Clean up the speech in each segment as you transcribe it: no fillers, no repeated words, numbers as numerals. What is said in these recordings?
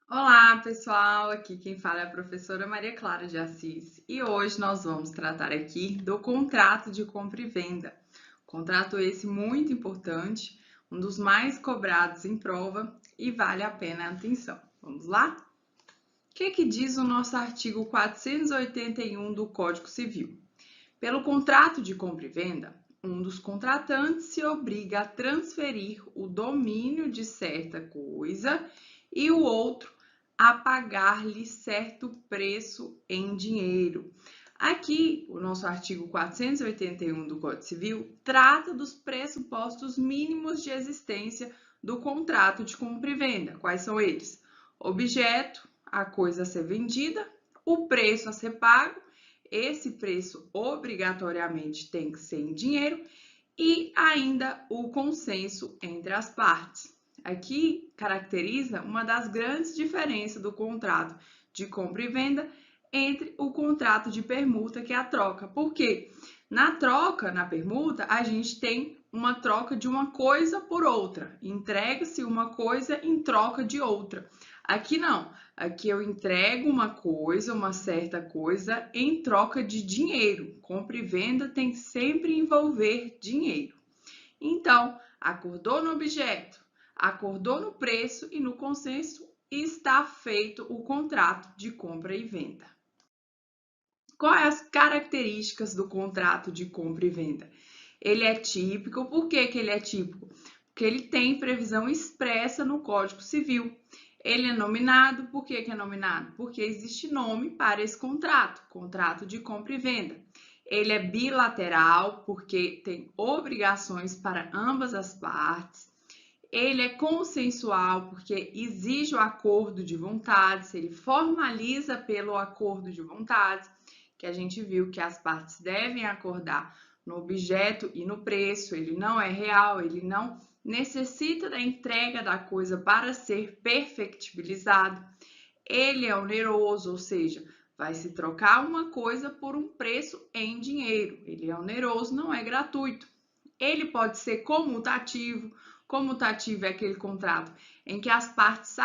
Olá, pessoal! Aqui quem fala é a professora Maria Clara de Assis e hoje nós vamos tratar aqui do contrato de compra e venda. Contrato esse muito importante, um dos mais cobrados em prova e vale a pena a atenção. Vamos lá? O que diz o nosso artigo 481 do Código Civil? Pelo contrato de compra e venda, um dos contratantes se obriga a transferir o domínio de certa coisa e o outro a pagar-lhe certo preço em dinheiro. Aqui, o nosso artigo 481 do Código Civil trata dos pressupostos mínimos de existência do contrato de compra e venda. Quais são eles? Objeto, a coisa a ser vendida, o preço a ser pago, esse preço obrigatoriamente tem que ser em dinheiro, e ainda o consenso entre as partes. Aqui caracteriza uma das grandes diferenças do contrato de compra e venda entre o contrato de permuta, que é a troca. Por quê? Na troca, na permuta, a gente tem uma troca de uma coisa por outra. Entrega-se uma coisa em troca de outra. Aqui não. Aqui eu entrego uma coisa, uma certa coisa, em troca de dinheiro. Compra e venda tem que sempre envolver dinheiro. Então, acordou no objeto, acordou no preço e no consenso, está feito o contrato de compra e venda. Quais as características do contrato de compra e venda? Ele é típico. Por que ele é típico? Porque ele tem previsão expressa no Código Civil. Ele é nominado. Por que é nominado? Porque existe nome para esse contrato, contrato de compra e venda. Ele é bilateral, porque tem obrigações para ambas as partes. Ele é consensual, porque exige o acordo de vontades, ele formaliza pelo acordo de vontades, que a gente viu que as partes devem acordar no objeto e no preço. Ele não é real, ele não necessita da entrega da coisa para ser perfectibilizado. Ele é oneroso, ou seja, vai se trocar uma coisa por um preço em dinheiro. Ele é oneroso, não é gratuito. Ele pode ser comutativo. Comutativo é aquele contrato em que as partes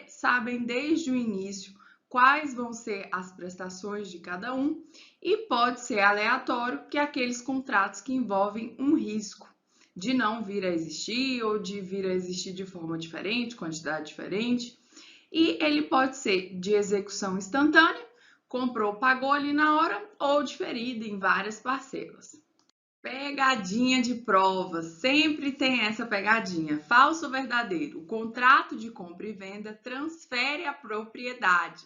sabem desde o início quais vão ser as prestações de cada um, e pode ser aleatório, que é aqueles contratos que envolvem um risco de não vir a existir ou de vir a existir de forma diferente, quantidade diferente. E ele pode ser de execução instantânea, comprou, pagou ali na hora, ou diferido em várias parcelas. Pegadinha de prova, sempre tem essa pegadinha. Falso ou verdadeiro? O contrato de compra e venda transfere a propriedade.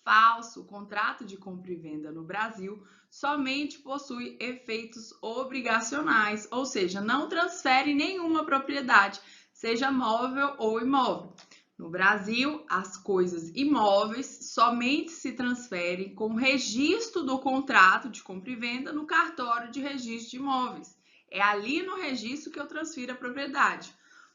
Falso, o contrato de compra e venda no Brasil somente possui efeitos obrigacionais, ou seja, não transfere nenhuma propriedade, seja móvel ou imóvel. No Brasil, as coisas imóveis somente se transferem com registro do contrato de compra e venda no cartório de registro de imóveis. É ali no registro que eu transfiro a propriedade.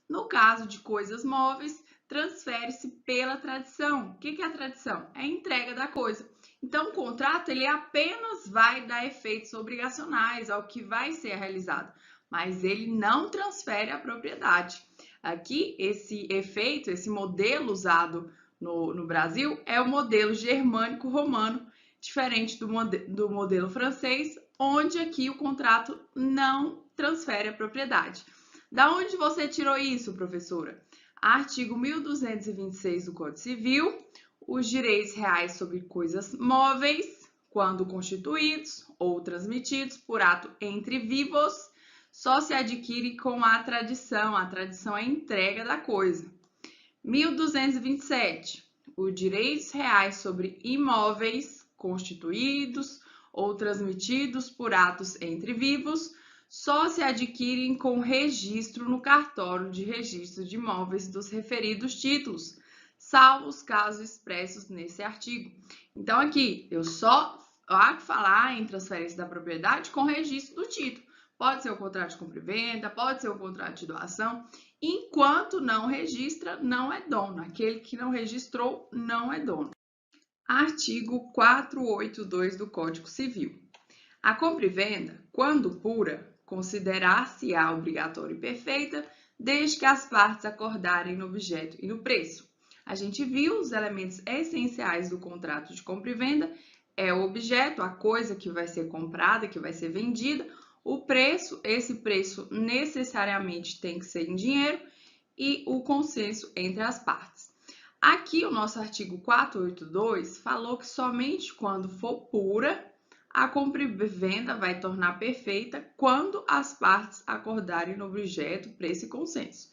No caso de coisas móveis, transfere-se pela tradição. O que é a tradição? É a entrega da coisa. Então, o contrato ele apenas vai dar efeitos obrigacionais ao que vai ser realizado, mas ele não transfere a propriedade. Aqui, esse efeito, esse modelo usado no Brasil é o modelo germânico-romano, diferente do modelo francês, onde aqui o contrato não transfere a propriedade. Da onde você tirou isso, professora? Artigo 1226 do Código Civil, os direitos reais sobre coisas móveis, quando constituídos ou transmitidos por ato entre vivos, só se adquire com a tradição é a entrega da coisa. 1227, os direitos reais sobre imóveis constituídos ou transmitidos por atos entre vivos só se adquirem com registro no cartório de registro de imóveis dos referidos títulos, salvo os casos expressos nesse artigo. Então, aqui, eu só há que falar em transferência da propriedade com registro do título. Pode ser o contrato de compra e venda, pode ser o contrato de doação. Enquanto não registra, não é dono. Aquele que não registrou, não é dono. Artigo 482 do Código Civil. A compra e venda, quando pura, considerar-se-á obrigatória e perfeita, desde que as partes acordarem no objeto e no preço. A gente viu os elementos essenciais do contrato de compra e venda, é o objeto, a coisa que vai ser comprada, que vai ser vendida, o preço, esse preço necessariamente tem que ser em dinheiro, e o consenso entre as partes. Aqui o nosso artigo 482 falou que somente quando for pura, a compra e venda vai tornar perfeita quando as partes acordarem no objeto, preço e consenso.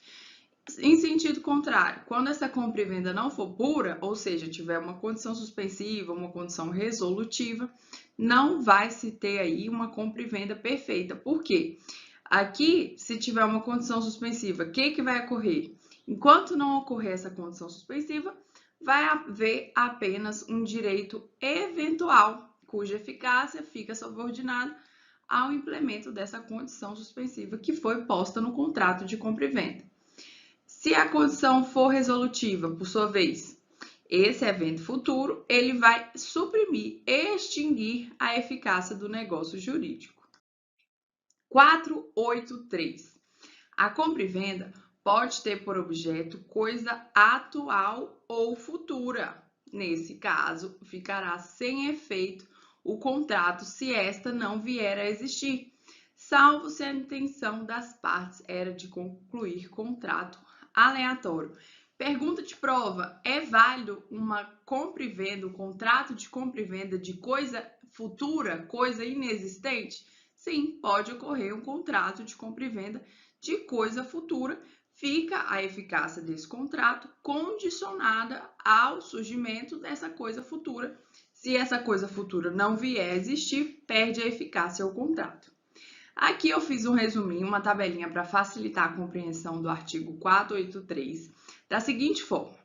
Em sentido contrário, quando essa compra e venda não for pura, ou seja, tiver uma condição suspensiva, uma condição resolutiva, não vai se ter aí uma compra e venda perfeita. Por quê? Aqui, se tiver uma condição suspensiva, o que vai ocorrer? Enquanto não ocorrer essa condição suspensiva, vai haver apenas um direito eventual, cuja eficácia fica subordinada ao implemento dessa condição suspensiva que foi posta no contrato de compra e venda. Se a condição for resolutiva, por sua vez, esse evento futuro, ele vai suprimir, extinguir a eficácia do negócio jurídico. 483. A compra e venda pode ter por objeto coisa atual ou futura. Nesse caso, ficará sem efeito o contrato se esta não vier a existir, salvo se a intenção das partes era de concluir contrato aleatório. Pergunta de prova: é válido uma compra e venda, um contrato de compra e venda de coisa futura, coisa inexistente? Sim, pode ocorrer um contrato de compra e venda de coisa futura. Fica a eficácia desse contrato condicionada ao surgimento dessa coisa futura. Se essa coisa futura não vier a existir, perde a eficácia o contrato. Aqui eu fiz um resuminho, uma tabelinha para facilitar a compreensão do artigo 483, da seguinte forma: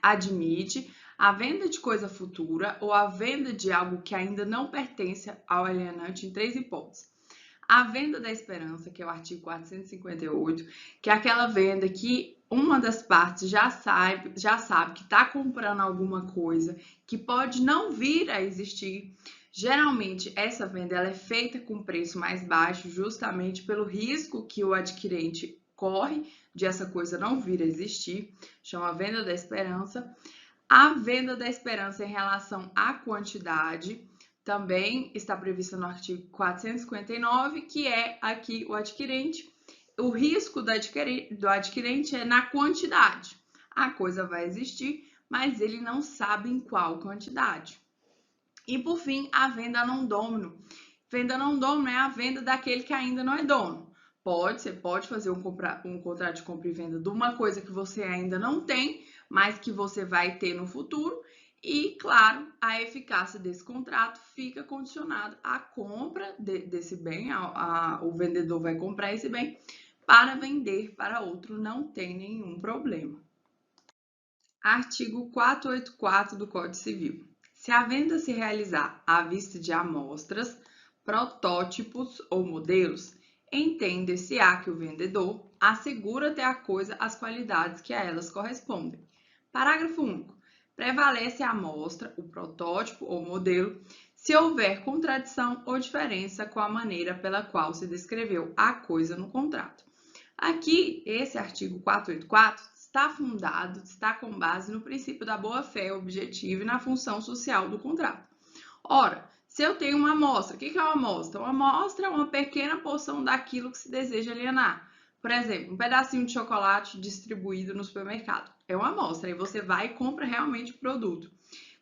admite a venda de coisa futura ou a venda de algo que ainda não pertence ao alienante em 3 hipóteses. A venda da esperança, que é o artigo 458, que é aquela venda que uma das partes já sabe que está comprando alguma coisa que pode não vir a existir. Geralmente, essa venda ela é feita com preço mais baixo, justamente pelo risco que o adquirente corre de essa coisa não vir a existir, chama venda da esperança. A venda da esperança em relação à quantidade também está prevista no artigo 459, que é aqui o adquirente. O risco do adquirente é na quantidade. A coisa vai existir, mas ele não sabe em qual quantidade. E, por fim, a venda não dono. Venda não dono é a venda daquele que ainda não é dono. Você pode fazer um contrato de compra e venda de uma coisa que você ainda não tem, mas que você vai ter no futuro. E, claro, a eficácia desse contrato fica condicionada à compra desse bem. O vendedor vai comprar esse bem para vender para outro, não tem nenhum problema. Artigo 484 do Código Civil. Se a venda se realizar à vista de amostras, protótipos ou modelos, entende-se-á que o vendedor assegura ter a coisa as qualidades que a elas correspondem. Parágrafo único. Prevalece a amostra, o protótipo ou modelo, se houver contradição ou diferença com a maneira pela qual se descreveu a coisa no contrato. Aqui, esse artigo 484 está fundado, está com base no princípio da boa-fé objetiva e na função social do contrato. Ora, se eu tenho uma amostra, o que é uma amostra? Uma amostra é uma pequena porção daquilo que se deseja alienar. Por exemplo, um pedacinho de chocolate distribuído no supermercado. É uma amostra, aí você vai e compra realmente o produto.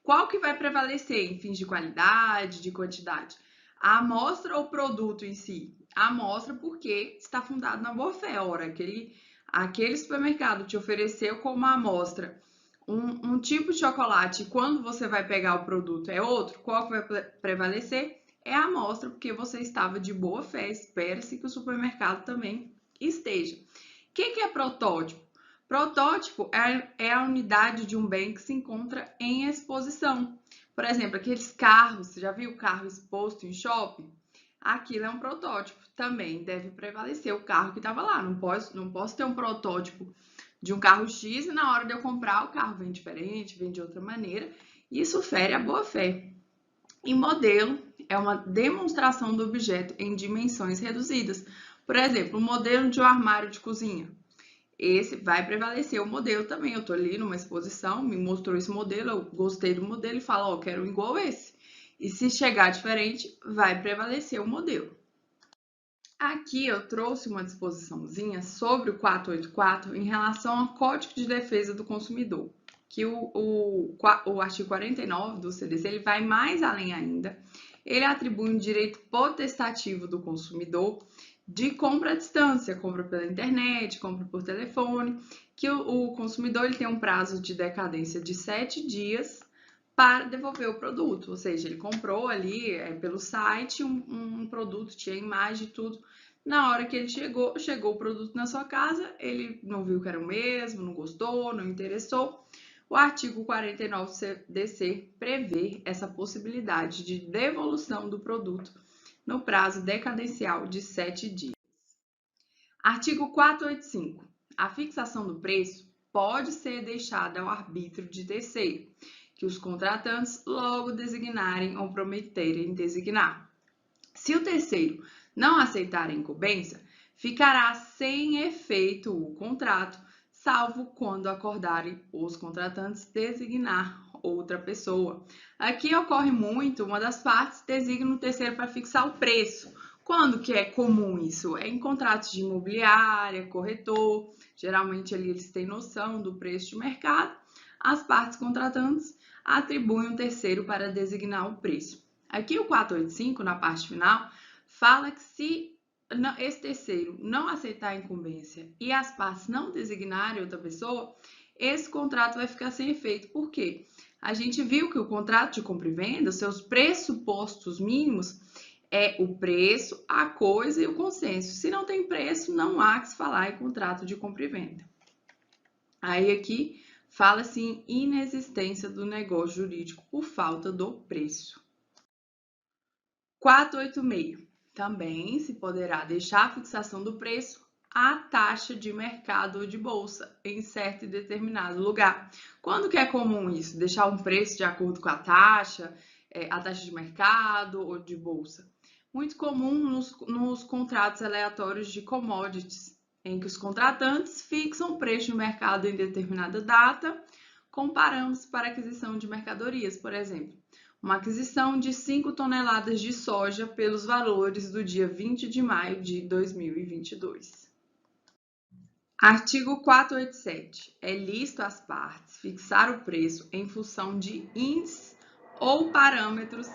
Qual que vai prevalecer em fins de qualidade, de quantidade? A amostra ou o produto em si? A amostra porque está fundado na boa-fé. Ora, aquele supermercado te ofereceu como amostra um tipo de chocolate e quando você vai pegar o produto é outro, qual que vai prevalecer? É a amostra, porque você estava de boa fé, espera-se que o supermercado também esteja. O que é protótipo? Protótipo é a unidade de um bem que se encontra em exposição. Por exemplo, aqueles carros, você já viu o carro exposto em shopping? Aquilo é um protótipo. Também deve prevalecer o carro que estava lá. Não posso ter um protótipo de um carro X e na hora de eu comprar o carro vem diferente, vem de outra maneira. Isso fere a boa-fé. E modelo é uma demonstração do objeto em dimensões reduzidas. Por exemplo, o modelo de um armário de cozinha. Esse vai prevalecer o modelo também. Eu estou ali numa exposição, me mostrou esse modelo, eu gostei do modelo e falo, ó, quero um igual esse. E se chegar diferente, vai prevalecer o modelo. Aqui eu trouxe uma disposiçãozinha sobre o 484 em relação ao Código de Defesa do Consumidor, que o artigo 49 do CDC ele vai mais além ainda. Ele atribui um direito potestativo do consumidor de compra à distância, compra pela internet, compra por telefone, que o consumidor ele tem um prazo de decadência de 7 dias para devolver o produto, ou seja, ele comprou ali pelo site um produto, tinha imagem e tudo. Na hora que ele chegou o produto na sua casa, ele não viu que era o mesmo, não gostou, não interessou. O artigo 49 do CDC prevê essa possibilidade de devolução do produto no prazo decadencial de 7 dias. Artigo 485. A fixação do preço pode ser deixada ao arbítrio de terceiro, que os contratantes logo designarem ou prometerem designar. Se o terceiro não aceitar a incumbência, ficará sem efeito o contrato, salvo quando acordarem os contratantes designar outra pessoa. Aqui ocorre muito, uma das partes designa o terceiro para fixar o preço. Quando que é comum isso? É em contratos de imobiliária, corretor, geralmente ali eles têm noção do preço de mercado. As partes contratantes atribuem um terceiro para designar o preço. Aqui o 485, na parte final, fala que se esse terceiro não aceitar a incumbência e as partes não designarem outra pessoa, esse contrato vai ficar sem efeito. Por quê? A gente viu que o contrato de compra e venda, seus pressupostos mínimos, é o preço, a coisa e o consenso. Se não tem preço, não há que se falar em contrato de compra e venda. Aí aqui fala-se em inexistência do negócio jurídico por falta do preço. 486. Também se poderá deixar a fixação do preço à taxa de mercado ou de bolsa em certo e determinado lugar. Quando que é comum isso? Deixar um preço de acordo com a taxa de mercado ou de bolsa? Muito comum nos contratos aleatórios de commodities, em que os contratantes fixam o preço de mercado em determinada data, comparamos para aquisição de mercadorias, por exemplo. Uma aquisição de 5 toneladas de soja pelos valores do dia 20 de maio de 2022. Artigo 487. É lícito às partes fixar o preço em função de índices ou parâmetros,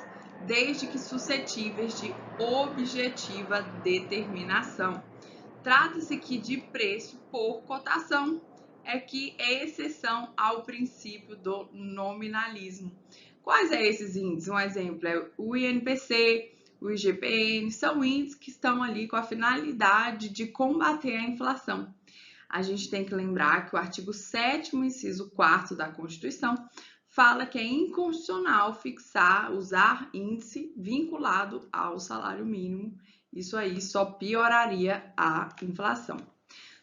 desde que suscetíveis de objetiva determinação. Trata-se aqui de preço por cotação, que é exceção ao princípio do nominalismo. Quais são esses índices? Um exemplo é o INPC, o IGPM, são índices que estão ali com a finalidade de combater a inflação. A gente tem que lembrar que o artigo 7º, inciso 4º da Constituição, fala que é inconstitucional usar índice vinculado ao salário mínimo. Isso aí só pioraria a inflação.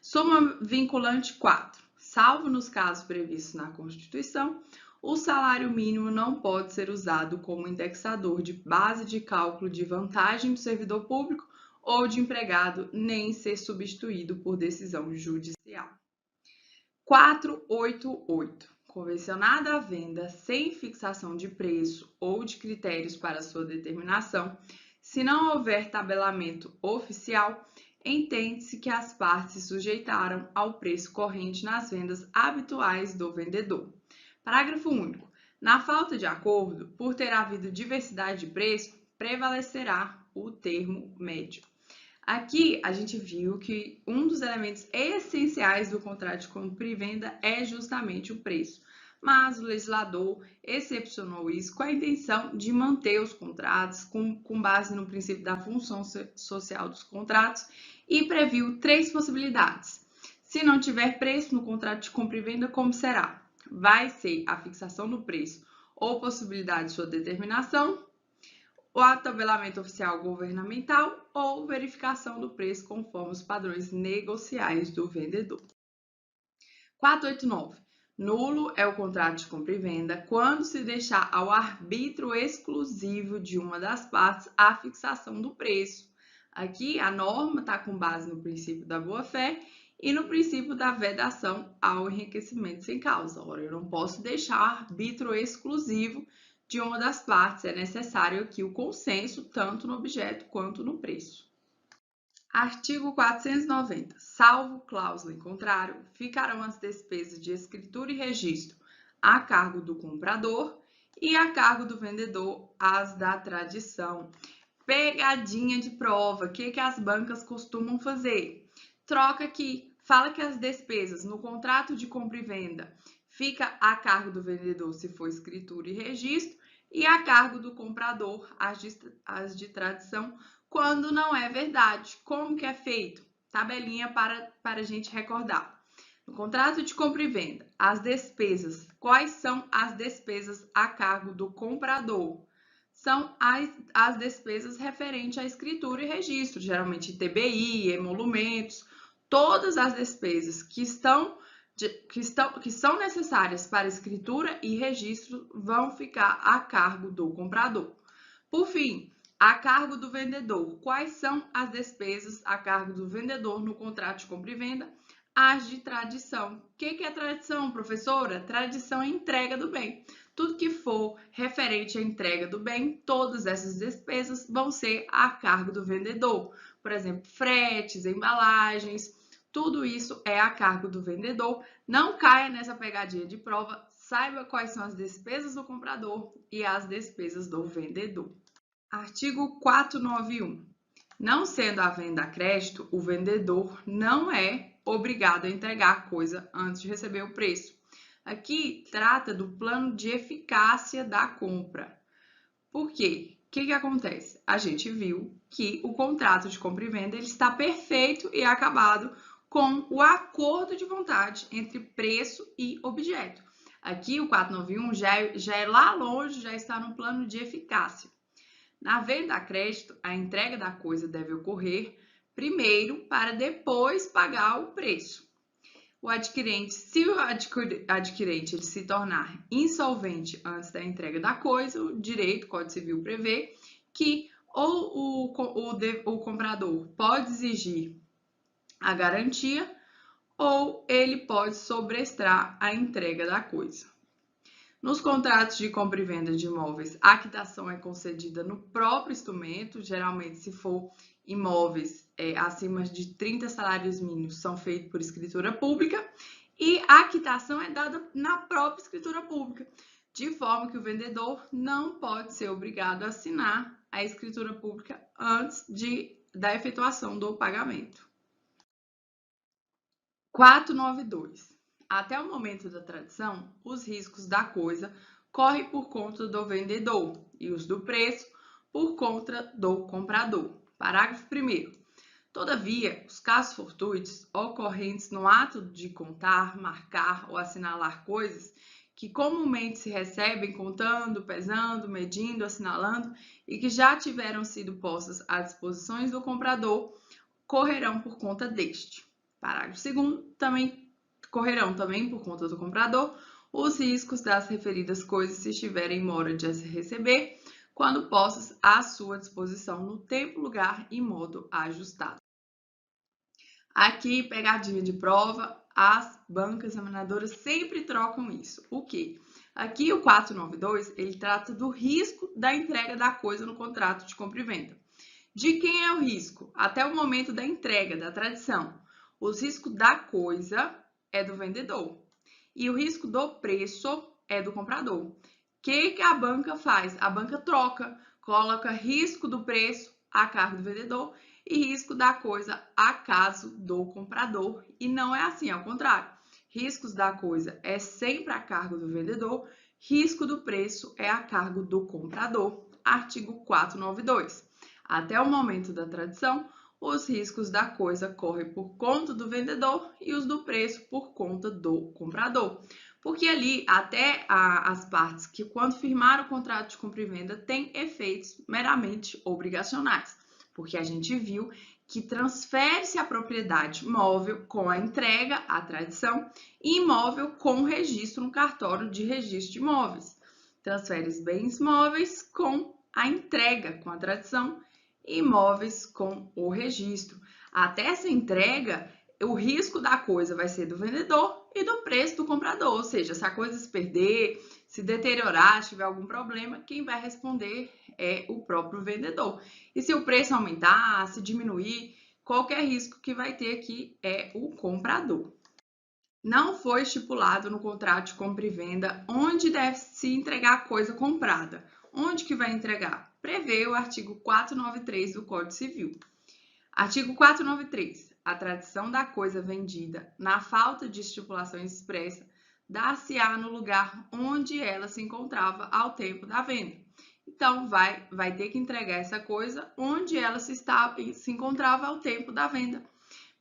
Soma vinculante 4. Salvo nos casos previstos na Constituição, o salário mínimo não pode ser usado como indexador de base de cálculo de vantagem do servidor público ou de empregado, nem ser substituído por decisão judicial. 488. Convencionada a venda sem fixação de preço ou de critérios para sua determinação, se não houver tabelamento oficial, entende-se que as partes se sujeitaram ao preço corrente nas vendas habituais do vendedor. Parágrafo único. Na falta de acordo, por ter havido diversidade de preço, prevalecerá o termo médio. Aqui a gente viu que um dos elementos essenciais do contrato de compra e venda é justamente o preço. Mas o legislador excepcionou isso com a intenção de manter os contratos com base no princípio da função social dos contratos e previu 3 possibilidades. Se não tiver preço no contrato de compra e venda, como será? Vai ser a fixação do preço ou possibilidade de sua determinação, o tabelamento oficial governamental ou verificação do preço conforme os padrões negociais do vendedor. 489. Nulo é o contrato de compra e venda quando se deixar ao arbítrio exclusivo de uma das partes a fixação do preço. Aqui a norma está com base no princípio da boa-fé e no princípio da vedação ao enriquecimento sem causa. Ora, eu não posso deixar arbítrio exclusivo de uma das partes, é necessário aqui o consenso tanto no objeto quanto no preço. Artigo 490. Salvo cláusula em contrário, ficarão as despesas de escritura e registro a cargo do comprador e a cargo do vendedor as da tradição. Pegadinha de prova. O que as bancas costumam fazer? Troca aqui. Fala que as despesas no contrato de compra e venda fica a cargo do vendedor se for escritura e registro e a cargo do comprador as de tradição quando não é verdade. Como que é feito? Tabelinha para a gente recordar. No contrato de compra e venda, as despesas. Quais são as despesas a cargo do comprador? São as despesas referentes à escritura e registro, geralmente ITBI, emolumentos, todas as despesas que são necessárias para escritura e registro vão ficar a cargo do comprador. Por fim, a cargo do vendedor. Quais são as despesas a cargo do vendedor no contrato de compra e venda? As de tradição. O que é tradição, professora? Tradição é entrega do bem. Tudo que for referente à entrega do bem, todas essas despesas vão ser a cargo do vendedor. Por exemplo, fretes, embalagens, tudo isso é a cargo do vendedor. Não caia nessa pegadinha de prova, saiba quais são as despesas do comprador e as despesas do vendedor. Artigo 491. Não sendo a venda a crédito, o vendedor não é obrigado a entregar a coisa antes de receber o preço. Aqui trata do plano de eficácia da compra. Por quê? O que acontece? A gente viu que o contrato de compra e venda ele está perfeito e acabado com o acordo de vontade entre preço e objeto. Aqui o 491 já é lá longe, já está no plano de eficácia. Na venda a crédito, a entrega da coisa deve ocorrer primeiro para depois pagar o preço. O adquirente, se o adquirente ele se tornar insolvente antes da entrega da coisa, o direito, o Código Civil prevê que ou o comprador pode exigir a garantia ou ele pode sobrestar a entrega da coisa. Nos contratos de compra e venda de imóveis, a quitação é concedida no próprio instrumento, geralmente se for imóveis acima de 30 salários mínimos são feitos por escritura pública e a quitação é dada na própria escritura pública, de forma que o vendedor não pode ser obrigado a assinar a escritura pública antes da efetuação do pagamento. 492. Até o momento da tradição, os riscos da coisa correm por conta do vendedor e os do preço por conta do comprador. Parágrafo 1º. Todavia, os casos fortuitos ocorrentes no ato de contar, marcar ou assinalar coisas que comumente se recebem contando, pesando, medindo, assinalando e que já tiveram sido postas à disposição do comprador, correrão por conta deste. Parágrafo 2º. Correrão também por conta do comprador os riscos das referidas coisas se estiverem em mora de as receber, quando postas à sua disposição no tempo, lugar e modo ajustado. Aqui, pegadinha de prova, as bancas examinadoras sempre trocam isso. O quê? Aqui o 492, ele trata do risco da entrega da coisa no contrato de compra e venda. De quem é o risco? Até o momento da entrega, da tradição. Os riscos da coisa é do vendedor e o risco do preço é do comprador. O que a banca faz? A banca troca, coloca risco do preço a cargo do vendedor e risco da coisa a caso do comprador. E não é assim, ao contrário. Riscos da coisa é sempre a cargo do vendedor, risco do preço é a cargo do comprador. Artigo 492. Até o momento da tradição, os riscos da coisa correm por conta do vendedor e os do preço por conta do comprador. Porque ali, até as partes que, quando firmaram o contrato de compra e venda, têm efeitos meramente obrigacionais. porque a gente viu que transfere-se a propriedade móvel com a entrega, a tradição, e imóvel com registro no cartório de registro de imóveis. Transfere os bens móveis com a entrega, com a tradição, e imóveis com o registro. Até essa entrega, o risco da coisa vai ser do vendedor e do preço do comprador, ou seja, se a coisa se perder, se deteriorar, se tiver algum problema, quem vai responder é o próprio vendedor. E se o preço aumentar, se diminuir, qualquer risco que vai ter aqui é o comprador. Não foi estipulado no contrato de compra e venda onde deve se entregar a coisa comprada. Onde que vai entregar? Prevê o artigo 493 do Código Civil. Artigo 493. A tradição da coisa vendida, na falta de estipulação expressa, dar-se-á no lugar onde ela se encontrava ao tempo da venda. Então, vai ter que entregar essa coisa onde ela se encontrava ao tempo da venda.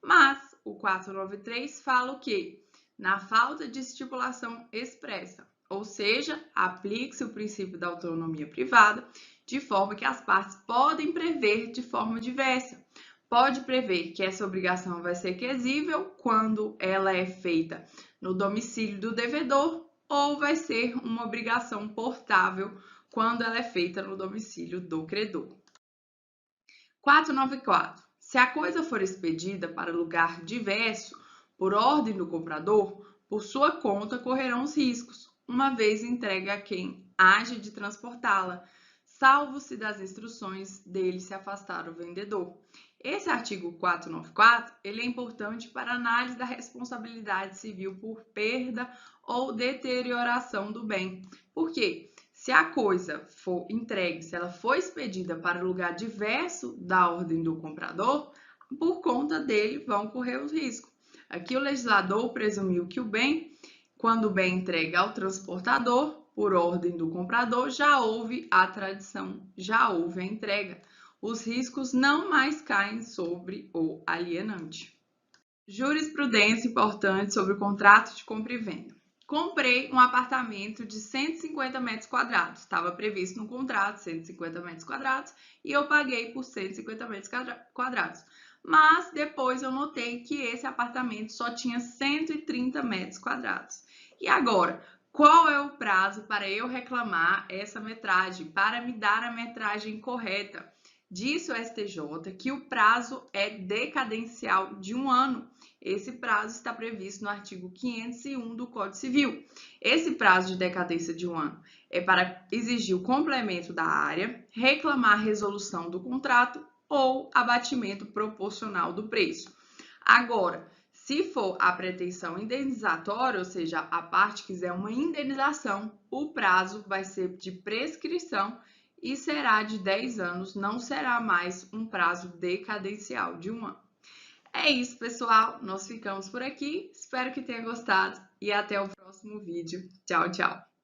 Mas o 493 fala o quê? Na falta de estipulação expressa, ou seja, aplique-se o princípio da autonomia privada, de forma que as partes podem prever de forma diversa. Pode prever que essa obrigação vai ser quesível quando ela é feita no domicílio do devedor ou vai ser uma obrigação portável quando ela é feita no domicílio do credor. 494. Se a coisa for expedida para lugar diverso, por ordem do comprador, por sua conta correrão os riscos, uma vez entregue a quem haja de transportá-la, salvo-se das instruções dele se afastar o vendedor. Esse artigo 494, ele é importante para análise da responsabilidade civil por perda ou deterioração do bem. Por quê? Se a coisa for entregue, se ela for expedida para lugar diverso da ordem do comprador, por conta dele vão correr os riscos. Aqui o legislador presumiu que o bem, quando o bem é entregue ao transportador, por ordem do comprador, já houve a tradição, já houve a entrega. Os riscos não mais caem sobre o alienante. Jurisprudência importante sobre o contrato de compra e venda. Comprei um apartamento de 150 metros quadrados. Estava previsto no contrato 150 metros quadrados e eu paguei por 150 metros quadrados. Mas depois eu notei que esse apartamento só tinha 130 metros quadrados. E agora, qual é o prazo para eu reclamar essa metragem, para me dar a metragem correta? Disse o STJ que o prazo é decadencial de 1 ano. Esse prazo está previsto no artigo 501 do Código Civil. Esse prazo de decadência de 1 ano é para exigir o complemento da área, reclamar a resolução do contrato ou abatimento proporcional do preço. Agora, se for a pretensão indenizatória, ou seja, a parte quiser uma indenização, o prazo vai ser de prescrição e será de 10 anos, não será mais um prazo decadencial de 1 ano. É isso, pessoal. Nós ficamos por aqui. Espero que tenha gostado e até o próximo vídeo. Tchau, tchau!